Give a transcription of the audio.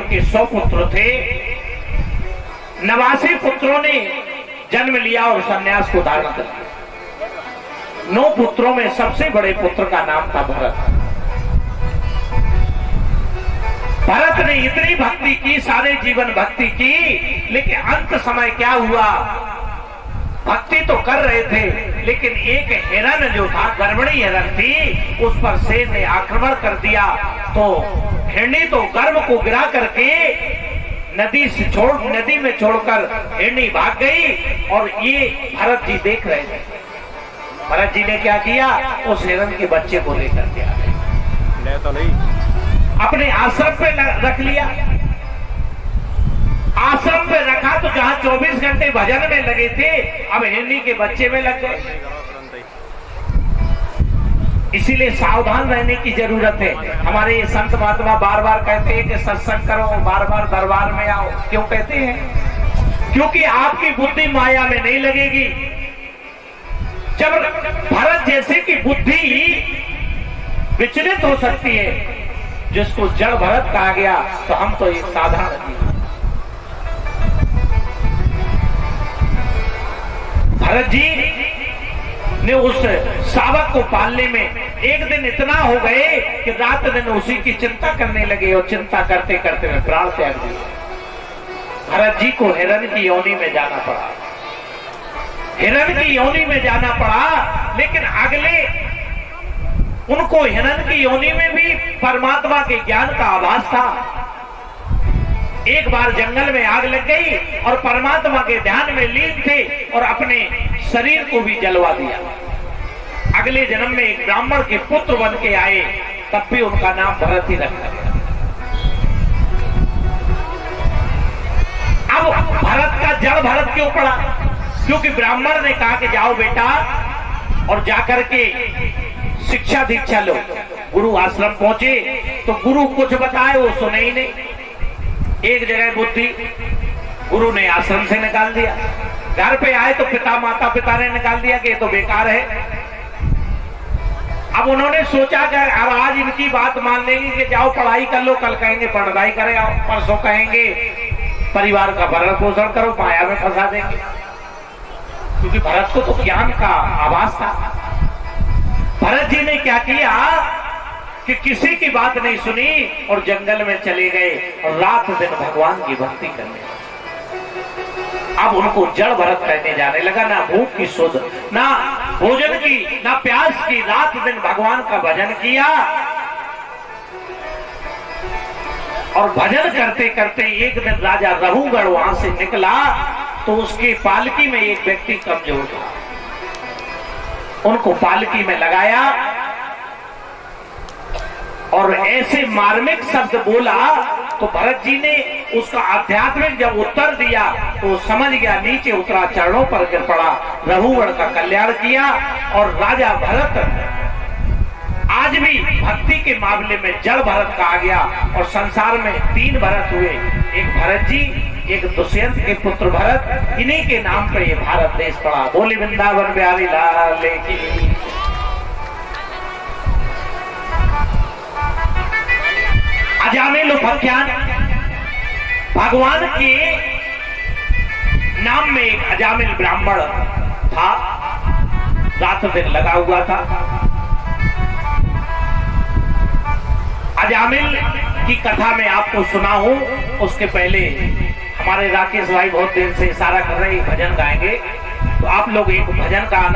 के 100 पुत्र थे। 89 पुत्रों ने जन्म लिया और सन्यास को धारण कर लिया। 9 पुत्रों में सबसे बड़े पुत्र का नाम था भरत। भरत ने इतनी भक्ति की, सारे जीवन भक्ति की, लेकिन अंत समय क्या हुआ, भक्ति तो कर रहे थे लेकिन एक हिरण जो था, गर्भणी हिरण थी, उस पर शेर ने आक्रमण कर दिया। तो हिरणी तो गर्भ को गिरा करके नदी में छोड़कर हिरणी भाग गई और ये भरत जी देख रहे थे। भरत जी ने क्या किया, उस हिरण के बच्चे को लेकर के आ गए, तो नहीं अपने आश्रम पे रख लिया। आश्रम पे रखा तो जहां 24 घंटे भजन में लगे थे, अब हिरणी के बच्चे में लग गए। इसीलिए सावधान रहने की जरूरत है। हमारे संत महात्मा बार बार कहते हैं कि सत्संग करो, बार बार दरबार में आओ। क्यों कहते हैं? क्योंकि आपकी बुद्धि माया में नहीं लगेगी। जब भरत जैसे की बुद्धि विचलित हो सकती है, जिसको जड़ भरत कहा गया, तो हम तो एक साधारण जीव। भरत जी ने उस शावक को पालने में एक दिन इतना हो गए कि रात दिन उसी की चिंता करने लगे और चिंता करते करते में प्राण त्याग दिए। भरत जी को हिरण की योनि में जाना पड़ा, हिरण की योनि में जाना पड़ा। लेकिन अगले उनको हिरण की योनि में भी परमात्मा के ज्ञान का आभास था। एक बार जंगल में आग लग गई और परमात्मा के ध्यान में लीन थे और अपने शरीर को भी जलवा दिया। अगले जन्म में एक ब्राह्मण के पुत्र बन के आए, तब भी उनका नाम भरत ही रखा गया। अब भरत का जड़ भरत क्यों पड़ा? क्योंकि ब्राह्मण ने कहा कि जाओ बेटा और जाकर के शिक्षा दीक्षा लो। गुरु आश्रम पहुंचे तो गुरु कुछ बताए, वो सुने ही नहीं। एक जगह बुद्धि गुरु ने आश्रम से निकाल दिया, घर पे आए तो माता पिता ने निकाल दिया कि ये तो बेकार है। अब उन्होंने सोचा कि अब आज इनकी बात मान लेंगे कि जाओ पढ़ाई कर लो, कल कहेंगे पढ़ाई करे आओ, परसों कहेंगे परिवार का भरण पोषण करो, माया में फंसा देंगे। क्योंकि भरत को तो ज्ञान का आभास था। भरत जी ने क्या किया कि किसी की बात नहीं सुनी और जंगल में चले गए और रात दिन भगवान की भक्ति करने लगे। अब उनको जड़ भरत कहने जाने लगा। ना भूख की सुध, ना भोजन की, ना प्यास की, रात दिन भगवान का भजन किया। और भजन करते करते एक दिन राजा रहुगढ़ वहां से निकला तो उसकी पालकी में एक व्यक्ति कमजोर था। उनको पालकी में लगाया और ऐसे मार्मिक शब्द बोला तो भरत जी ने उसका आध्यात्मिक जब उत्तर दिया तो समझ गया, नीचे उतरा, चरणों पर गिर पड़ा, रघुवर का कल्याण किया। और राजा भरत आज भी भक्ति के मामले में जड़ भरत कहा गया। और संसार में 3 भरत हुए, एक भरत जी, एक दुष्यंत के पुत्र भरत, इन्हीं के नाम पर ये भारत देश पड़ा। बोले वृंदावन बिहारी लाल की। अजामिल उपाख्यान, भगवान के नाम में एक अजामिल ब्राह्मण था, रात दिन लगा हुआ था। अजामिल की कथा मैं आपको सुनाऊं उसके पहले हमारे राकेश भाई बहुत देर से इशारा कर रहे हैं, भजन गाएंगे, तो आप लोग एक भजन का आनंद